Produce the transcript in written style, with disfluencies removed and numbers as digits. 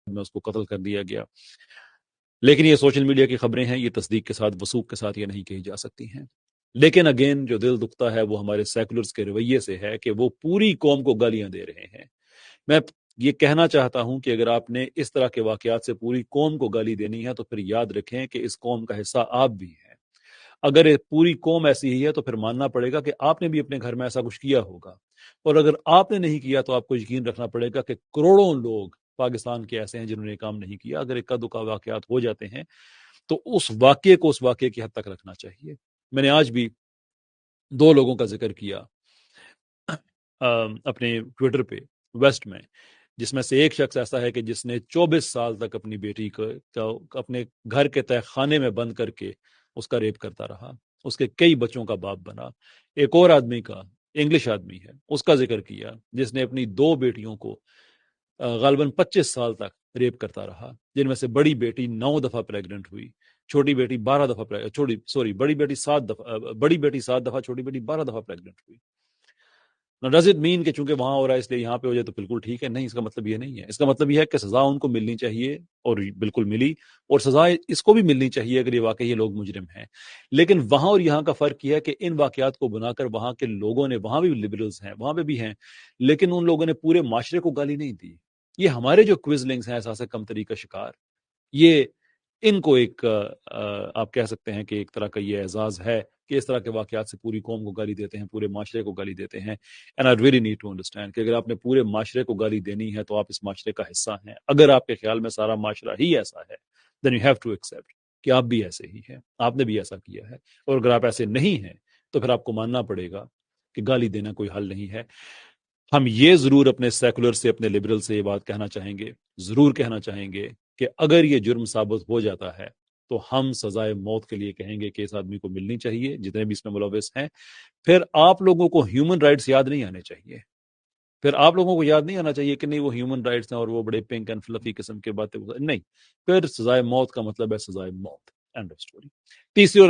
में उसको कत्ल कर दिया गया। लेकिन ये सोशल मीडिया की खबरें हैं, ये तस्दीक के साथ, वसूख के साथ ये नहीं कही जा सकती हैं। लेकिन अगेन जो दिल दुखता है वो हमारे सेकुलर्स के रवैये से है कि वो पूरी कौम को गालियां दे रहे हैं। मैं ये कहना चाहता हूं कि अगर आपने इस तरह के वाकयात से पूरी कौम को गाली देनी है तो फिर याद रखें कि इस कौम का हिस्सा आप भी हैं। अगर ये पूरी कौम ऐसी ही है तो फिर मानना पड़ेगा कि आपने भी अपने घर में ऐसा कुछ किया होगा, और अगर आपने नहीं किया तो आपको यकीन रखना पड़ेगा कि करोड़ों लोग पाकिस्तान के ऐसे हैं जिन्होंने काम नहीं किया। अगर इक्का दुक्का वाकयात हो जाते हैं तो उस वाक्य को उस वाक्य की हद तक रखना चाहिए। मैंने आज भी दो लोगों का जिक्र किया अपने ट्विटर पे वेस्ट में, जिसमें से एक शख्स ऐसा है कि जिसने 24 साल तक अपनी बेटी को अपने घर के तहखाने में बंद करके उसका रेप करता रहा, उसके कई बच्चों का बाप बना। एक और आदमी का, इंग्लिश आदमी है, उसका जिक्र किया जिसने अपनी दो बेटियों को गालबन 25 साल तक रेप करता रहा, जिनमें से बड़ी बेटी 9 दफा प्रेग्नेंट हुई, छोटी बेटी 12 दफा छोटी सॉरी बड़ी बेटी 7 दफा बड़ी बेटी 7 दफा, छोटी बेटी 12 दफा प्रेग्नेंट हुई। डज इट मीन कि चूंकि वहां हो रहा है इसलिए यहाँ पे हो जाए तो बिल्कुल ठीक है? नहीं, इसका मतलब ये नहीं है। इसका मतलब ये है कि सजा उनको मिलनी चाहिए, और बिल्कुल मिली, और सजा इसको भी मिलनी चाहिए अगर ये वाकई ये लोग मुजरिम हैं। लेकिन वहां और यहाँ का फर्क यह है कि इन वाकयात को बनाकर वहां के लोगों ने, वहां भी लिबरल्स हैं, वहां पे भी हैं, लेकिन उन लोगों ने पूरे माशरे को गाली नहीं दी। ये हमारे जो क्विजलिंग्स हैं एहसास कमतरी का शिकार, ये इनको एक आप कह सकते हैं कि एक तरह का ये एजाज है कि इस तरह के वाकयात से पूरी कौम को गाली देते हैं, पूरे माशरे को गाली देते हैं। And I really need to understand कि अगर आपने पूरे माशरे को गाली देनी है तो आप इस माशरे का हिस्सा हैं। अगर आपके ख्याल में सारा माशरा ही ऐसा है, then you have to accept कि आप भी ऐसे ही हैं, आपने भी ऐसा किया है। और अगर आप ऐसे नहीं हैं तो फिर आपको मानना पड़ेगा कि गाली देना कोई हल नहीं है। हम ये जरूर अपने सेकुलर से, अपने लिबरल से ये बात कहना चाहेंगे, जरूर कहना चाहेंगे कि अगर ये जुर्म साबित हो जाता है तो हम सजाए मौत के लिए कहेंगे कि इस आदमी को मिलनी चाहिए, जितने भी इसमें मुलविस हैं। फिर आप लोगों को ह्यूमन राइट्स याद नहीं आने चाहिए। फिर आप लोगों को याद नहीं आना चाहिए कि नहीं वो ह्यूमन राइट्स हैं और वो बड़े पिंक एंड फ्लफी किस्म के बातें, नहीं। फिर सजाए मौत का मतलब है सजाए मौत, एंड ऑफ स्टोरी। तीसरी और